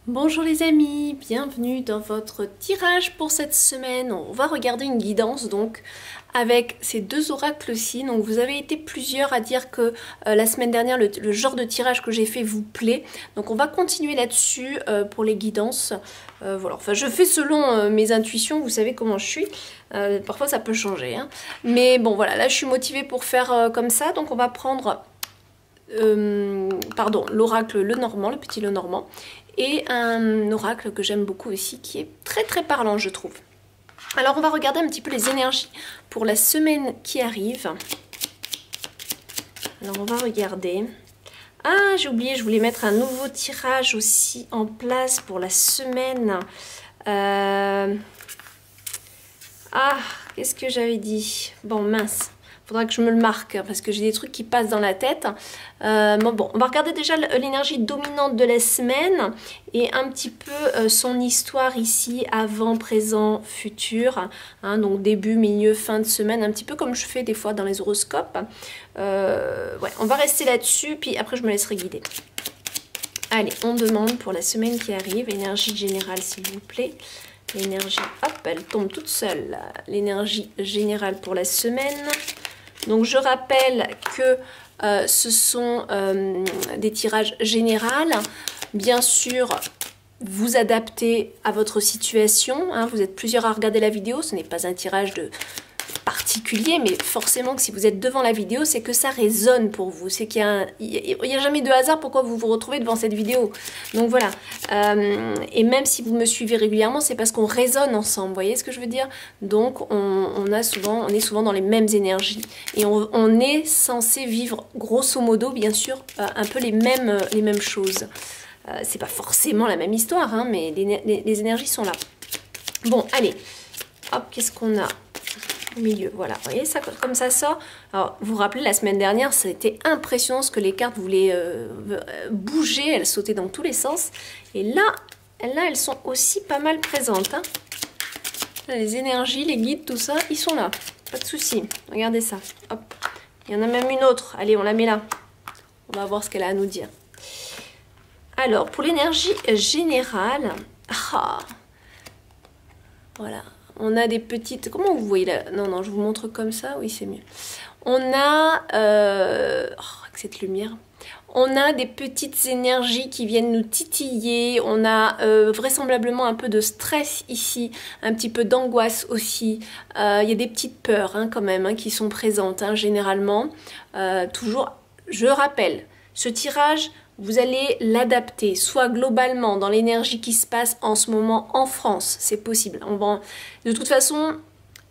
Bonjour les amis, bienvenue dans votre tirage pour cette semaine. On va regarder une guidance donc avec ces deux oracles-ci. Donc vous avez été plusieurs à dire que la semaine dernière le genre de tirage que j'ai fait vous plaît. Donc on va continuer là-dessus pour les guidances. Voilà, enfin je fais selon mes intuitions, vous savez comment je suis. Parfois ça peut changer, hein. Mais bon voilà, là je suis motivée pour faire comme ça. Donc on va prendre l'oracle Lenormand, le petit Lenormand, et un oracle que j'aime beaucoup aussi, qui est très très parlant, je trouve. Alors on va regarder un petit peu les énergies pour la semaine qui arrive. Alors on va regarder. Ah, j'ai oublié, je voulais mettre un nouveau tirage aussi en place pour la semaine. Ah, qu'est-ce que j'avais dit? Bon, mince. Faudra que je me le marque parce que j'ai des trucs qui passent dans la tête. Bon, on va regarder déjà l'énergie dominante de la semaine et un petit peu son histoire ici, avant, présent, futur. Hein, donc début, milieu, fin de semaine, un petit peu comme je fais des fois dans les horoscopes. Ouais, on va rester là-dessus, puis après je me laisserai guider. Allez, on demande pour la semaine qui arrive, énergie générale s'il vous plaît. L'énergie, hop, elle tombe toute seule. L'énergie générale pour la semaine. Donc je rappelle que ce sont des tirages généraux. Bien sûr, vous adaptez à votre situation. Hein, vous êtes plusieurs à regarder la vidéo. Ce n'est pas un tirage particulier, mais forcément que si vous êtes devant la vidéo, c'est que ça résonne pour vous. C'est qu'il y a jamais de hasard pourquoi vous vous retrouvez devant cette vidéo. Donc voilà. Et même si vous me suivez régulièrement, c'est parce qu'on résonne ensemble. Vous voyez ce que je veux dire? Donc on est souvent dans les mêmes énergies. Et on est censé vivre, grosso modo, bien sûr, un peu les mêmes choses. C'est pas forcément la même histoire, hein, mais les énergies sont là. Bon, allez. Hop, qu'est-ce qu'on a? Au milieu, voilà, vous voyez ça comme ça sort. Alors vous vous rappelez, la semaine dernière c'était impressionnant ce que les cartes voulaient bouger, elles sautaient dans tous les sens, et là elles sont aussi pas mal présentes, hein. Là, les énergies, les guides, tout ça, ils sont là, pas de souci. Regardez ça, hop, il y en a même une autre, allez on la met là, on va voir ce qu'elle a à nous dire. Alors pour l'énergie générale, voilà. On a des petites... Comment vous voyez là? Non, je vous montre comme ça. Oui, c'est mieux. On a... avec cette lumière. On a des petites énergies qui viennent nous titiller. On a vraisemblablement un peu de stress ici. Un petit peu d'angoisse aussi. Il y a des petites peurs hein, quand même hein, qui sont présentes hein, généralement. Toujours, je rappelle, ce tirage... Vous allez l'adapter, soit globalement dans l'énergie qui se passe en ce moment en France, c'est possible. De toute façon,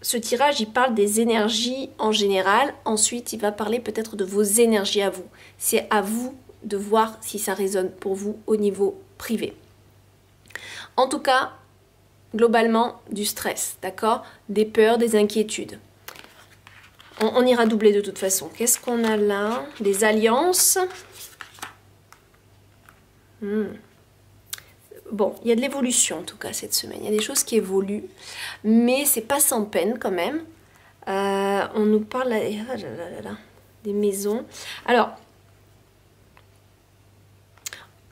ce tirage, il parle des énergies en général. Ensuite, il va parler peut-être de vos énergies à vous. C'est à vous de voir si ça résonne pour vous au niveau privé. En tout cas, globalement, du stress, d'accord? Des peurs, des inquiétudes. On ira doubler de toute façon. Qu'est-ce qu'on a là? Des alliances. Bon, il y a de l'évolution en tout cas cette semaine. Il y a des choses qui évoluent, mais c'est pas sans peine quand même. On nous parle des maisons. Alors,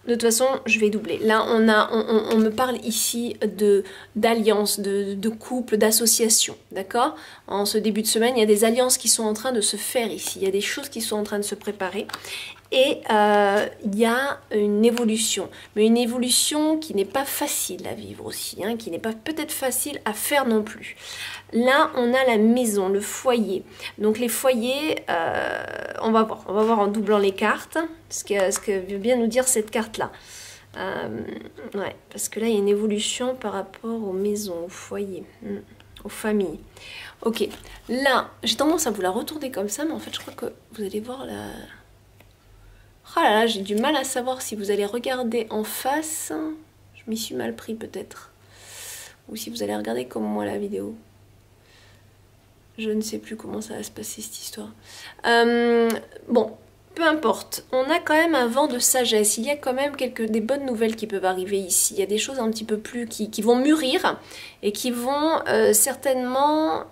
de toute façon, je vais doubler. Là, on me parle ici d'alliances, de couples, d'associations, d'accord? En ce début de semaine, il y a des alliances qui sont en train de se faire ici. Il y a des choses qui sont en train de se préparer. Et il y a une évolution, mais une évolution qui n'est pas facile à vivre aussi, hein, qui n'est pas peut-être facile à faire non plus. Là, on a la maison, le foyer. Donc les foyers, on va voir en doublant les cartes, ce que veut bien nous dire cette carte-là. Ouais, parce que là, il y a une évolution par rapport aux maisons, aux foyers, aux familles. Ok, là, j'ai tendance à vous la retourner comme ça, mais en fait, je crois que vous allez voir la... Oh là là, j'ai du mal à savoir si vous allez regarder en face. Je m'y suis mal pris peut-être. Ou si vous allez regarder comme moi la vidéo. Je ne sais plus comment ça va se passer cette histoire. Bon, peu importe. On a quand même un vent de sagesse. Il y a quand même des bonnes nouvelles qui peuvent arriver ici. Il y a des choses un petit peu plus qui vont mûrir et qui vont certainement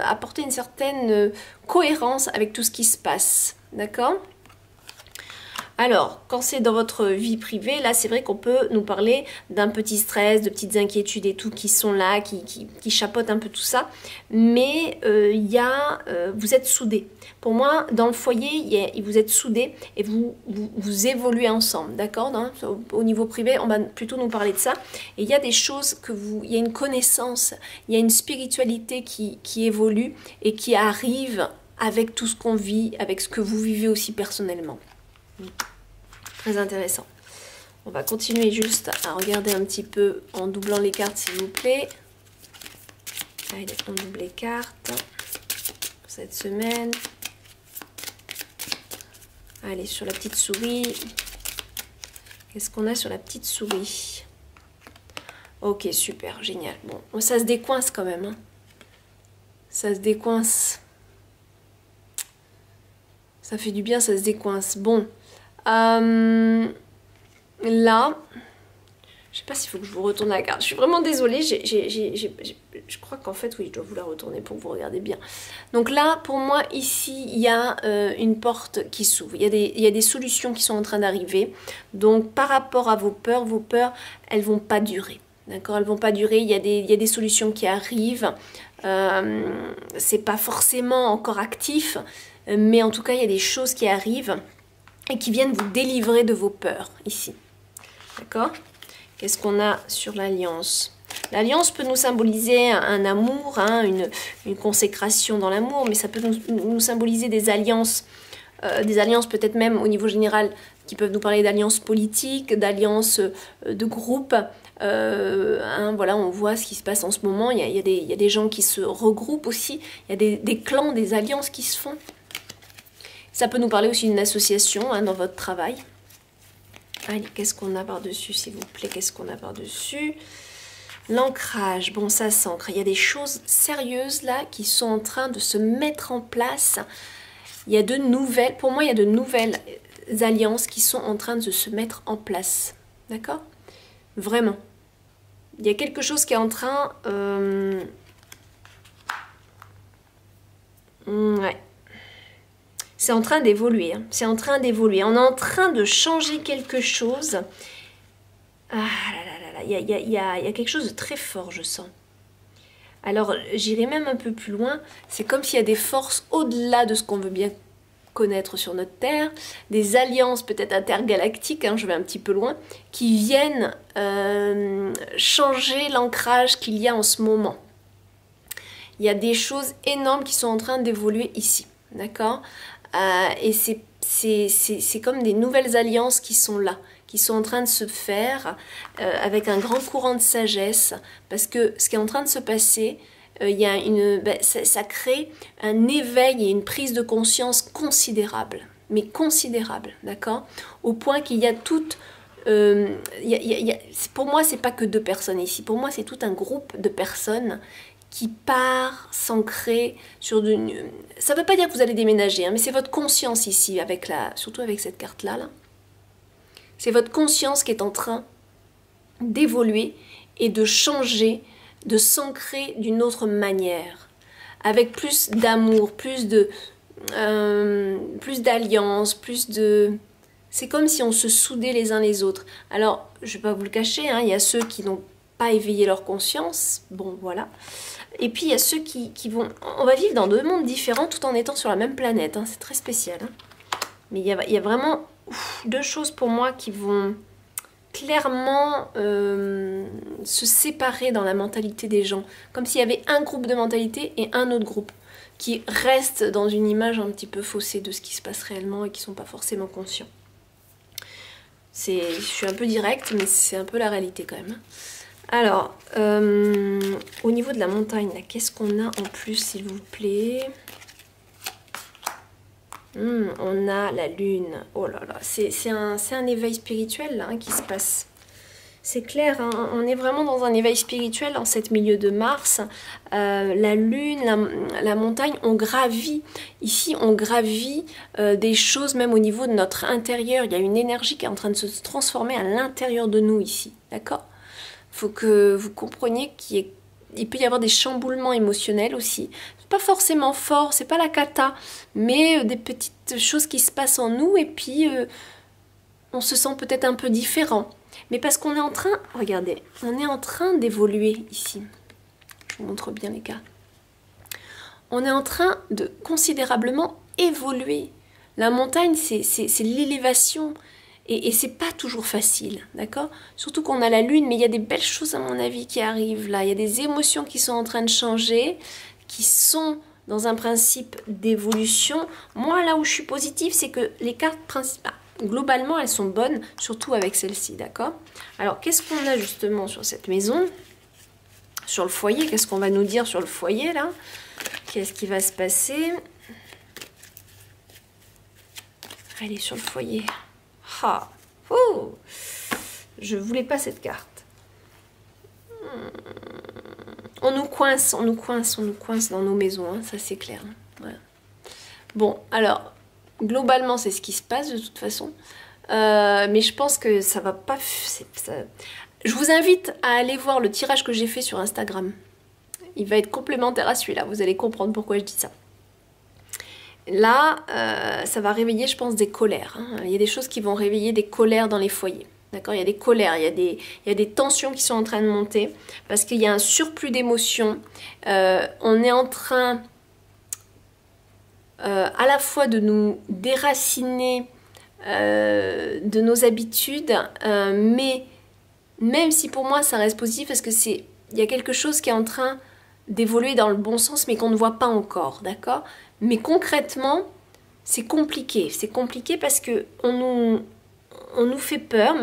apporter une certaine cohérence avec tout ce qui se passe. D'accord ? Alors, quand c'est dans votre vie privée, là, c'est vrai qu'on peut nous parler d'un petit stress, de petites inquiétudes et tout qui sont là, qui chapeautent un peu tout ça. Mais vous êtes soudés. Pour moi, dans le foyer, vous êtes soudés et vous évoluez ensemble, d'accord? Au niveau privé, on va plutôt nous parler de ça. Et il y a des choses il y a une connaissance, il y a une spiritualité qui évolue et qui arrive avec tout ce qu'on vit, avec ce que vous vivez aussi personnellement. Très intéressant. On va continuer juste à regarder un petit peu en doublant les cartes, s'il vous plaît. Allez, on double les cartes pour cette semaine. Allez, sur la petite souris. Qu'est-ce qu'on a sur la petite souris? Ok, super, génial. Bon, ça se décoince quand même. Hein. Ça se décoince. Ça fait du bien, ça se décoince. Bon. Là, je sais pas s'il faut que je vous retourne la carte. Je suis vraiment désolée. Je crois qu'en fait, oui, je dois vous la retourner pour que vous regardez bien. Donc là, pour moi, ici, il y a une porte qui s'ouvre. Il y a des solutions qui sont en train d'arriver. Donc, par rapport à vos peurs, elles vont pas durer. D'accord, elles vont pas durer. Il y a des solutions qui arrivent. C'est pas forcément encore actif, mais en tout cas, il y a des choses qui arrivent et qui viennent vous délivrer de vos peurs ici. D'accord? Qu'est-ce qu'on a sur l'alliance? L'alliance peut nous symboliser un amour, hein, une consécration dans l'amour, mais ça peut nous symboliser des alliances peut-être même au niveau général, qui peuvent nous parler d'alliances politiques, d'alliances de groupe. Hein, voilà, on voit ce qui se passe en ce moment. Il y a des gens qui se regroupent aussi. Il y a des clans, des alliances qui se font. Ça peut nous parler aussi d'une association, hein, dans votre travail. Allez, qu'est-ce qu'on a par-dessus, s'il vous plaît? Qu'est-ce qu'on a par-dessus? L'ancrage, bon, ça s'ancre. Il y a des choses sérieuses là qui sont en train de se mettre en place. Il y a pour moi, il y a de nouvelles alliances qui sont en train de se mettre en place. D'accord? Vraiment. Il y a quelque chose qui est en train... Ouais. C'est en train d'évoluer. Hein. C'est en train d'évoluer. On est en train de changer quelque chose. Ah là là là là. Il y a quelque chose de très fort, je sens. Alors, j'irai même un peu plus loin. C'est comme s'il y a des forces au-delà de ce qu'on veut bien connaître sur notre Terre, des alliances peut-être intergalactiques, hein, je vais un petit peu loin, qui viennent changer l'ancrage qu'il y a en ce moment. Il y a des choses énormes qui sont en train d'évoluer ici, d'accord? Et c'est comme des nouvelles alliances qui sont là, qui sont en train de se faire avec un grand courant de sagesse, parce que ce qui est en train de se passer, ça crée un éveil et une prise de conscience considérable, mais considérable, d'accord? Au point qu'il y a toute... pour moi, c'est pas que 2 personnes ici, pour moi, c'est tout un groupe de personnes qui part s'ancrer sur ça ne veut pas dire que vous allez déménager, hein, mais c'est votre conscience ici, surtout avec cette carte-là. Là. C'est votre conscience qui est en train d'évoluer et de changer, de s'ancrer d'une autre manière, avec plus d'amour, plus d'alliance, plus de... C'est comme si on se soudait les uns les autres. Alors, je ne vais pas vous le cacher, hein, il y a ceux qui n'ont pas éveillé leur conscience, bon voilà. Et puis il y a ceux qui vont... On va vivre dans 2 mondes différents tout en étant sur la même planète, hein, c'est très spécial. Hein. Mais il y a vraiment 2 choses pour moi qui vont clairement se séparer dans la mentalité des gens. Comme s'il y avait un groupe de mentalité et un autre groupe qui reste dans une image un petit peu faussée de ce qui se passe réellement et qui ne sont pas forcément conscients. Je suis un peu directe, mais c'est un peu la réalité quand même. Alors, au niveau de la montagne, qu'est-ce qu'on a en plus, s'il vous plaît? On a la lune. Oh là là, c'est un éveil spirituel là, hein, qui se passe. C'est clair, hein, on est vraiment dans un éveil spirituel en cette milieu de mars. La lune, la montagne, on gravit. Ici, on gravit des choses même au niveau de notre intérieur. Il y a une énergie qui est en train de se transformer à l'intérieur de nous ici. D'accord ? Il faut que vous compreniez qu'il peut y avoir des chamboulements émotionnels aussi. Pas forcément fort, c'est pas la cata, mais des petites choses qui se passent en nous et puis on se sent peut-être un peu différent. Mais parce qu'on est en train, regardez, on est en train d'évoluer ici. Je vous montre bien les cartes. On est en train de considérablement évoluer. La montagne, c'est l'élévation. Et c'est pas toujours facile, d'accord? Surtout qu'on a la lune, mais il y a des belles choses à mon avis qui arrivent là. Il y a des émotions qui sont en train de changer, qui sont dans un principe d'évolution. Moi, là où je suis positive, c'est que les cartes principales, globalement, elles sont bonnes, surtout avec celle-ci, d'accord? Alors, qu'est-ce qu'on a justement sur cette maison? Sur le foyer, qu'est-ce qu'on va nous dire sur le foyer, là? Qu'est-ce qui va se passer? Allez, sur le foyer. Ah, oh, je voulais pas cette carte. On nous coince dans nos maisons, hein, ça c'est clair. Voilà. Bon, alors, globalement, c'est ce qui se passe de toute façon. Mais je pense que ça va pas... Je vous invite à aller voir le tirage que j'ai fait sur Instagram. Il va être complémentaire à celui-là, vous allez comprendre pourquoi je dis ça. Là, ça va réveiller, je pense, des colères. Hein. Il y a des choses qui vont réveiller des colères dans les foyers. D'accord? Il y a des colères, il y a des tensions qui sont en train de monter parce qu'il y a un surplus d'émotions. On est en train à la fois de nous déraciner de nos habitudes, mais même si pour moi ça reste positif parce que il y a quelque chose qui est en train d'évoluer dans le bon sens mais qu'on ne voit pas encore, d'accord? Mais concrètement, c'est compliqué. C'est compliqué parce que on nous fait peur.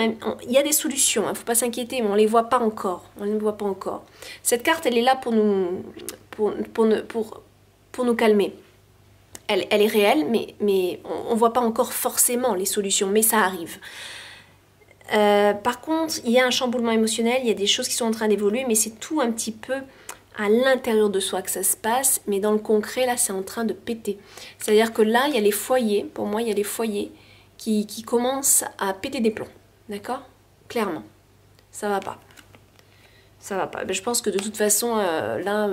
Il y a des solutions, il ne faut pas s'inquiéter, mais on ne les voit pas encore. On ne les voit pas encore. Cette carte, elle est là pour nous calmer. Elle est réelle, mais on ne voit pas encore forcément les solutions, mais ça arrive. Par contre, il y a un chamboulement émotionnel, il y a des choses qui sont en train d'évoluer, mais c'est tout un petit peu à l'intérieur de soi que ça se passe, mais dans le concret, là, c'est en train de péter. C'est-à-dire que là, il y a les foyers, pour moi, il y a les foyers qui commencent à péter des plombs, d'accord? Clairement, ça va pas. Ça va pas. Mais je pense que de toute façon, là...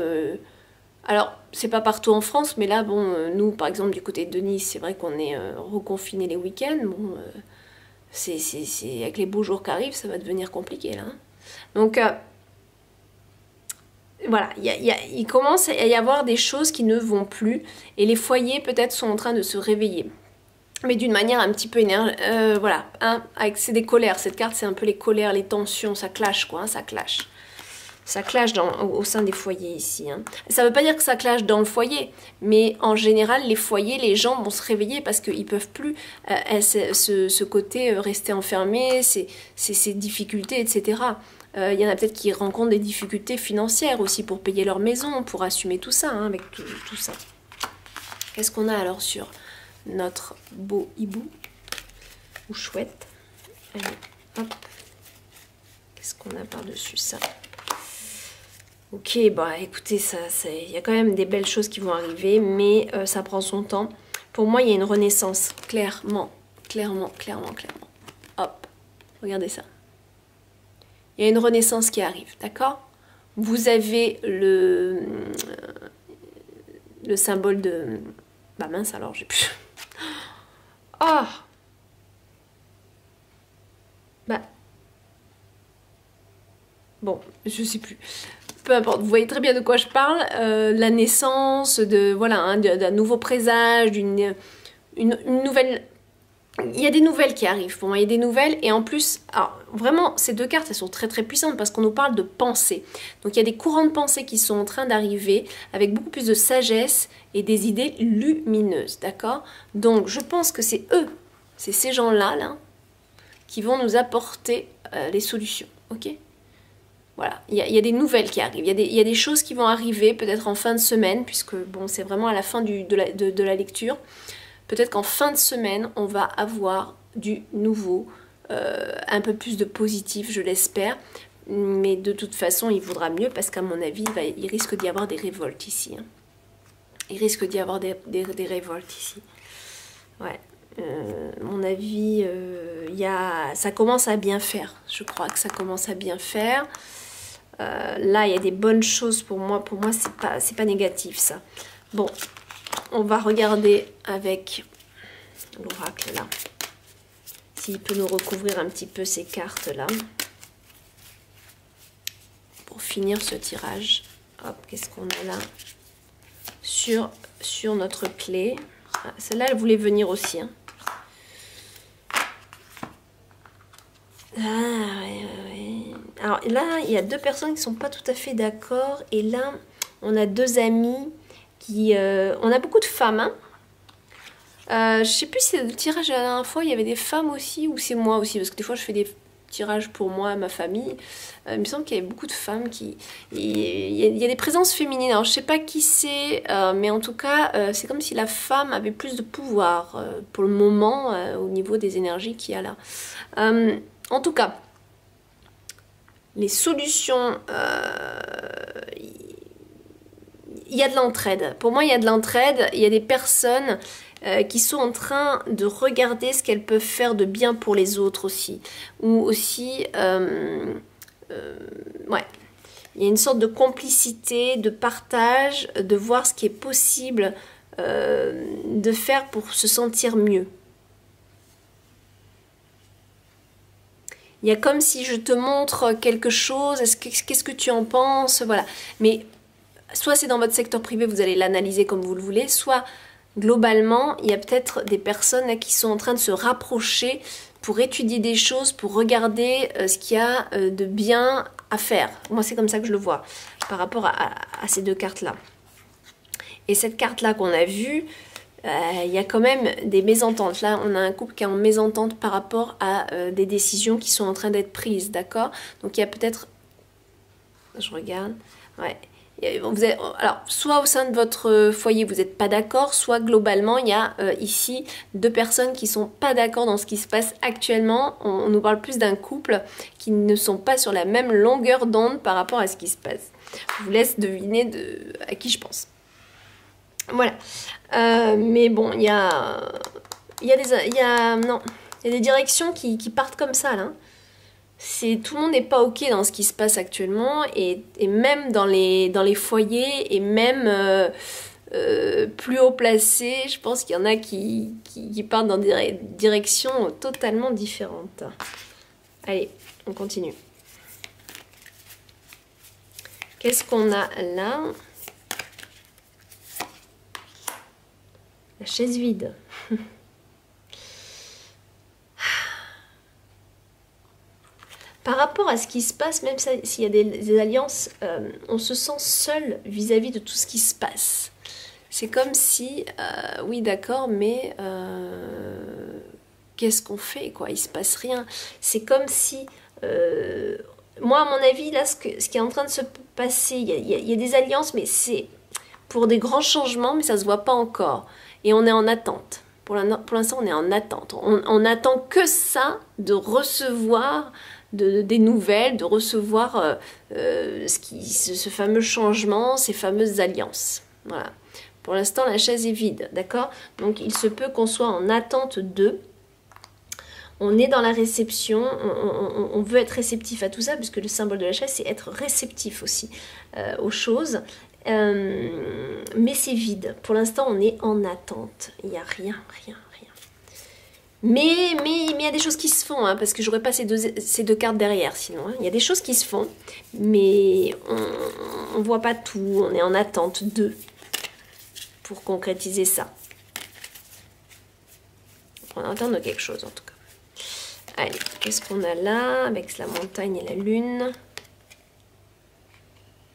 alors, c'est pas partout en France, mais là, bon, nous, par exemple, du côté de Nice, c'est vrai qu'on est reconfinés les week-ends. Bon, c'est avec les beaux jours qui arrivent, ça va devenir compliqué, là. Hein. Donc... voilà, il commence à y avoir des choses qui ne vont plus et les foyers peut-être sont en train de se réveiller. Mais d'une manière un petit peu voilà, hein, c'est des colères. Cette carte, c'est un peu les colères, les tensions, ça clash quoi, hein, ça clash. Ça clash au sein des foyers ici. Hein. Ça ne veut pas dire que ça clash dans le foyer, mais en général, les foyers, les gens vont se réveiller parce qu'ils ne peuvent plus ce côté rester enfermé, ces difficultés, etc. Il y en a peut-être qui rencontrent des difficultés financières aussi pour payer leur maison, pour assumer tout ça, hein, avec tout ça. Qu'est-ce qu'on a alors sur notre beau hibou ou chouette? Allez, hop. Qu'est-ce qu'on a par-dessus ça? Ok, bah écoutez, il y a quand même des belles choses qui vont arriver, mais ça prend son temps. Pour moi, il y a une renaissance, clairement. Hop, regardez ça. Il y a une renaissance qui arrive, d'accord? Vous avez le symbole de... Bah mince, alors j'ai plus... Ah! Bah... Bon, je sais plus. Peu importe, vous voyez très bien de quoi je parle. La naissance de... Voilà, hein, d'un nouveau présage, d'une nouvelle... Il y a des nouvelles qui arrivent pour moi, il y a des nouvelles et en plus, alors vraiment ces deux cartes elles sont très très puissantes parce qu'on nous parle de pensée. Donc il y a des courants de pensée qui sont en train d'arriver avec beaucoup plus de sagesse et des idées lumineuses, d'accord? Donc je pense que c'est eux, c'est ces gens-là là, qui vont nous apporter les solutions, ok? Voilà, il y a des nouvelles qui arrivent, il y a des choses qui vont arriver peut-être en fin de semaine puisque bon c'est vraiment à la fin de la lecture. Peut-être qu'en fin de semaine, on va avoir du nouveau, un peu plus de positif, je l'espère. Mais de toute façon, il vaudra mieux parce qu'à mon avis, il risque d'y avoir des révoltes ici. Hein. Il risque d'y avoir des révoltes ici. Ouais. Mon avis, ça commence à bien faire. Je crois que ça commence à bien faire. Là, il y a des bonnes choses pour moi. Pour moi, c'est pas négatif, ça. Bon. On va regarder avec l'oracle là s'il peut nous recouvrir un petit peu ces cartes-là. Pour finir ce tirage. Hop, qu'est-ce qu'on a là? Sur notre clé. Ah, celle-là, elle voulait venir aussi. Hein. Ah, ouais. Alors là, il y a deux personnes qui ne sont pas tout à fait d'accord. Et là, on a deux amis qui... on a beaucoup de femmes, hein. Je ne sais plus si c'est le tirage de la dernière fois, il y avait des femmes aussi, ou c'est moi aussi, parce que des fois je fais des tirages pour moi et ma famille. Il me semble qu'il y avait beaucoup de femmes qui... Il y a des présences féminines, alors je ne sais pas qui c'est, mais en tout cas, c'est comme si la femme avait plus de pouvoir pour le moment au niveau des énergies qu'il y a là. En tout cas, les solutions... il y a de l'entraide. Pour moi, il y a de l'entraide. Il y a des personnes qui sont en train de regarder ce qu'elles peuvent faire de bien pour les autres aussi. Ou aussi, ouais, il y a une sorte de complicité, de partage, de voir ce qui est possible de faire pour se sentir mieux. Il y a comme si je te montre quelque chose, qu'est-ce que tu en penses, voilà. Mais soit c'est dans votre secteur privé, vous allez l'analyser comme vous le voulez, soit globalement, il y a peut-être des personnes là, qui sont en train de se rapprocher pour étudier des choses, pour regarder ce qu'il y a de bien à faire. Moi, c'est comme ça que je le vois par rapport à ces deux cartes-là. Et cette carte-là qu'on a vue, il y a quand même des mésententes. Là, on a un couple qui est en mésentente par rapport à des décisions qui sont en train d'être prises, d'accord? Donc, il y a peut-être... Je regarde. Ouais. Vous êtes, alors, soit au sein de votre foyer, vous n'êtes pas d'accord, soit globalement, il y a ici deux personnes qui ne sont pas d'accord dans ce qui se passe actuellement. On nous parle plus d'un couple qui ne sont pas sur la même longueur d'onde par rapport à ce qui se passe. Je vous laisse deviner à qui je pense. Voilà. Mais bon, il y a des directions qui partent comme ça, là. Tout le monde n'est pas ok dans ce qui se passe actuellement et même dans les foyers et même plus haut placés, je pense qu'il y en a qui partent dans des directions totalement différentes. Allez, on continue. Qu'est-ce qu'on a là? La chaise vide. Par rapport à ce qui se passe, même s'il y a des alliances, on se sent seul vis-à-vis de tout ce qui se passe. C'est comme si, oui d'accord, mais qu'est-ce qu'on fait quoi? Il se passe rien. C'est comme si, moi à mon avis, là, ce qui est en train de se passer, il y a des alliances, mais c'est pour des grands changements, mais ça ne se voit pas encore. Et on est en attente. Pour l'instant, on est en attente. On attend que ça, de recevoir... des nouvelles, de recevoir ce fameux changement, ces fameuses alliances. Voilà. Pour l'instant, la chaise est vide, d'accord? Donc, il se peut qu'on soit en attente d'eux. On est dans la réception, on veut être réceptif à tout ça, puisque le symbole de la chaise, c'est être réceptif aussi aux choses. Mais c'est vide. Pour l'instant, on est en attente. Il n'y a rien. Mais il y a des choses qui se font, hein, parce que j'aurais pas ces deux cartes derrière sinon. Hein. Il y a des choses qui se font, mais on voit pas tout, on est en attente d'eux pour concrétiser ça. On est en attente de quelque chose en tout cas. Allez, qu'est-ce qu'on a là avec la montagne et la lune?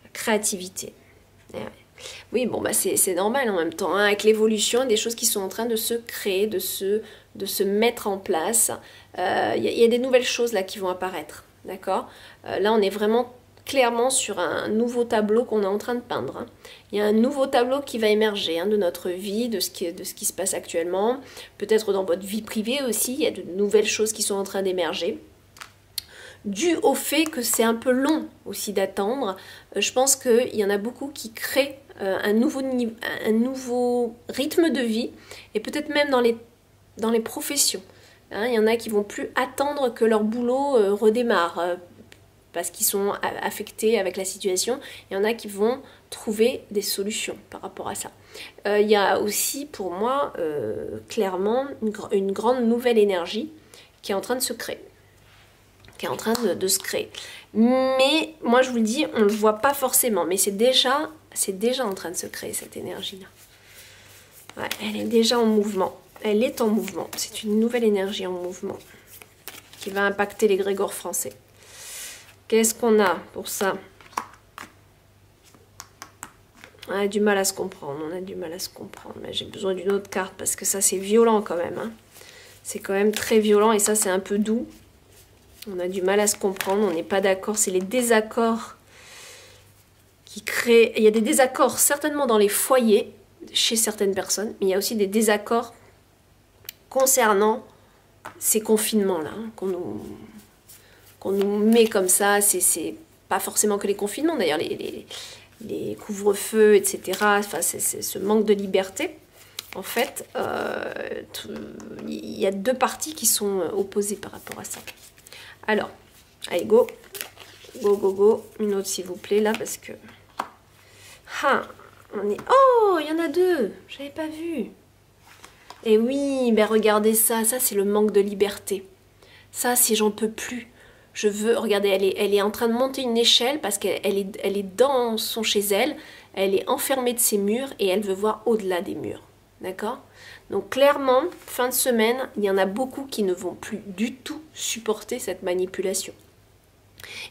La créativité. Ouais. Oui, bon, bah c'est normal en même temps, hein, avec l'évolution, des choses qui sont en train de se créer, de se mettre en place. Y a des nouvelles choses là qui vont apparaître, d'accord? Là, on est vraiment clairement sur un nouveau tableau qu'on est en train de peindre. Hein. Il y a un nouveau tableau qui va émerger hein, de notre vie, de ce qui se passe actuellement. Peut-être dans votre vie privée aussi, il y a de nouvelles choses qui sont en train d'émerger. Dû au fait que c'est un peu long aussi d'attendre, je pense qu'il y en a beaucoup qui créent un nouveau rythme de vie et peut-être même dans les professions. Hein, il y en a qui vont plus attendre que leur boulot redémarre parce qu'ils sont affectés avec la situation. Il y en a qui vont trouver des solutions par rapport à ça. Il y a aussi pour moi clairement une grande nouvelle énergie qui est en train de se créer. Qui est en train de se créer. Mais moi je vous le dis, on ne le voit pas forcément, mais c'est déjà en train de se créer cette énergie-là. Ouais, elle est déjà en mouvement. Elle est en mouvement. C'est une nouvelle énergie en mouvement qui va impacter les Grégores français. Qu'est-ce qu'on a pour ça? On a du mal à se comprendre. On a du mal à se comprendre. Mais j'ai besoin d'une autre carte parce que ça, c'est violent quand même. Hein. C'est quand même très violent et ça, c'est un peu doux. On a du mal à se comprendre. On n'est pas d'accord. C'est les désaccords qui créent... Il y a des désaccords certainement dans les foyers chez certaines personnes. Mais il y a aussi des désaccords concernant ces confinements-là, hein, qu'on nous met comme ça. C'est pas forcément que les confinements, d'ailleurs, les couvre-feux, etc. Enfin, c'est ce manque de liberté. En fait, il y a deux parties qui sont opposées par rapport à ça. Alors, allez, go. Go, go, go. Une autre, s'il vous plaît, là, parce que... Ah, on est... Oh, il y en a deux. J'avais pas vu. Et oui, ben regardez ça. Ça, c'est le manque de liberté. Ça, si j'en peux plus. Je veux... Regardez, elle est en train de monter une échelle parce qu'elle est dans son chez elle. Elle est enfermée de ses murs et elle veut voir au-delà des murs. D'accord? Donc clairement, fin de semaine, il y en a beaucoup qui ne vont plus du tout supporter cette manipulation.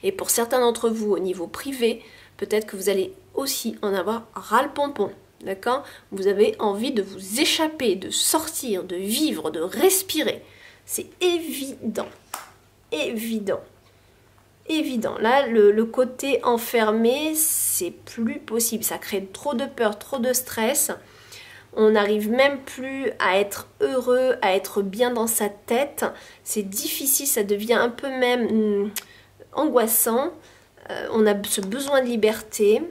Et pour certains d'entre vous, au niveau privé, peut-être que vous allez aussi en avoir ras-le-pompon. D'accord? Vous avez envie de vous échapper, de sortir, de vivre, de respirer. C'est évident. Évident. Évident. Là, le côté enfermé, c'est plus possible. Ça crée trop de peur, trop de stress. On n'arrive même plus à être heureux, à être bien dans sa tête. C'est difficile, ça devient un peu même angoissant. On a ce besoin de liberté.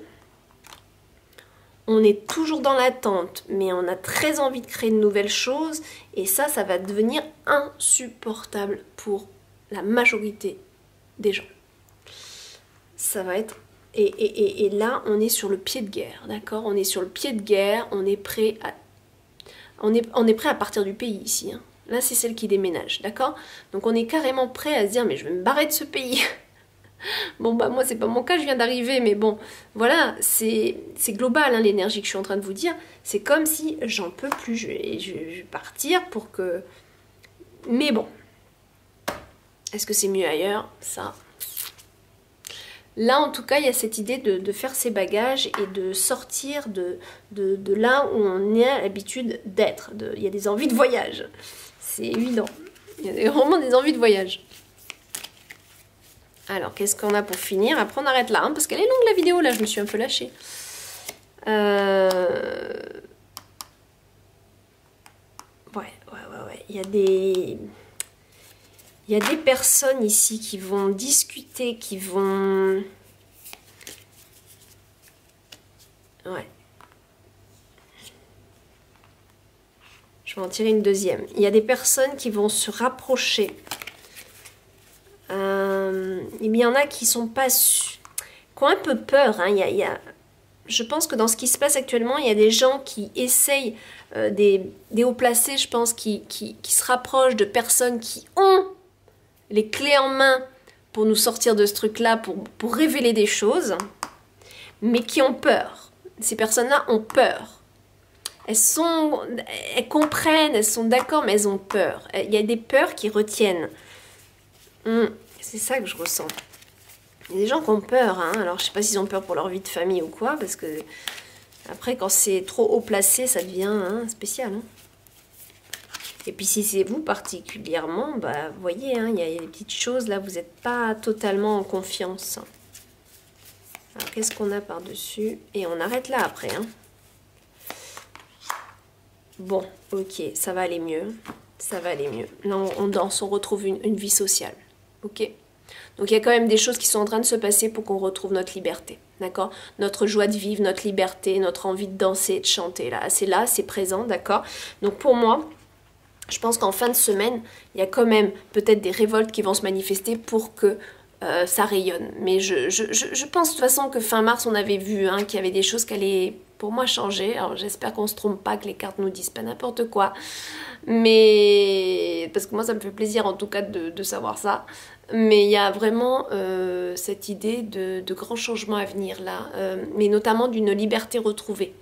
On est toujours dans l'attente, mais on a très envie de créer de nouvelles choses. Et ça va devenir insupportable pour la majorité des gens. Ça va être... Et là, on est sur le pied de guerre, d'accord? On est sur le pied de guerre, on est prêt à partir du pays ici. Hein. Là, c'est celle qui déménage, d'accord? Donc, on est carrément prêt à se dire, mais je vais me barrer de ce pays. Bon, bah moi, c'est pas mon cas, je viens d'arriver, mais bon, voilà, c'est global, hein, l'énergie que je suis en train de vous dire. C'est comme si j'en peux plus, je vais partir pour que... Mais bon, est-ce que c'est mieux ailleurs? Ça... Là, en tout cas, il y a cette idée de faire ses bagages et de sortir de là où on a l'habitude d'être. Il y a des envies de voyage. C'est évident. Il y a vraiment des envies de voyage. Alors, qu'est-ce qu'on a pour finir? Après, on arrête là, hein, parce qu'elle est longue la vidéo. Là, je me suis un peu lâchée. Ouais. Il y a des personnes ici qui vont discuter, qui vont... Ouais. Je vais en tirer une deuxième. Il y a des personnes qui vont se rapprocher. Il y en a qui sont pas... qui ont un peu peur. Hein. Je pense que dans ce qui se passe actuellement, il y a des gens qui essayent, des hauts placés, je pense, qui se rapprochent de personnes qui ont les clés en main pour nous sortir de ce truc-là, pour révéler des choses, mais qui ont peur. Ces personnes-là ont peur. Elles comprennent, elles sont d'accord, mais elles ont peur. Il y a des peurs qui retiennent. C'est ça que je ressens. Il y a des gens qui ont peur. Hein. Alors, je ne sais pas s'ils ont peur pour leur vie de famille ou quoi, parce que après, quand c'est trop haut placé, ça devient spécial. Hein. Et puis si c'est vous particulièrement, bah, vous voyez, hein, il y a des petites choses, là, vous n'êtes pas totalement en confiance. Alors, qu'est-ce qu'on a par-dessus? Et on arrête là après. Hein. Bon, ok, ça va aller mieux. Ça va aller mieux. Là, on danse, on retrouve une vie sociale. Ok? Donc, il y a quand même des choses qui sont en train de se passer pour qu'on retrouve notre liberté. D'accord? Notre joie de vivre, notre liberté, notre envie de danser, de chanter. Là, c'est présent, d'accord? Donc, pour moi... Je pense qu'en fin de semaine, il y a quand même peut-être des révoltes qui vont se manifester pour que ça rayonne. Mais je pense de toute façon que fin mars, on avait vu hein, qu'il y avait des choses qui allaient pour moi changer. Alors j'espère qu'on se trompe pas, que les cartes nous disent pas n'importe quoi. Mais parce que moi ça me fait plaisir en tout cas de savoir ça. Mais il y a vraiment cette idée de grands changements à venir là, mais notamment d'une liberté retrouvée.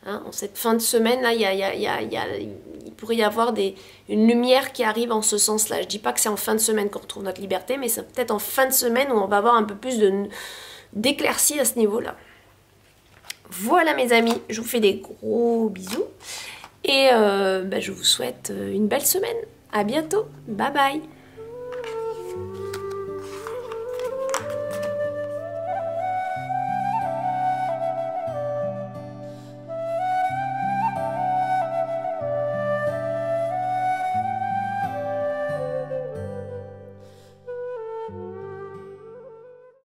Hein, en cette fin de semaine là, il pourrait y avoir une lumière qui arrive en ce sens-là. Je dis pas que c'est en fin de semaine qu'on retrouve notre liberté, mais c'est peut-être en fin de semaine où on va avoir un peu plus d'éclaircie à ce niveau-là. Voilà mes amis, je vous fais des gros bisous et je vous souhaite une belle semaine. À bientôt, bye bye.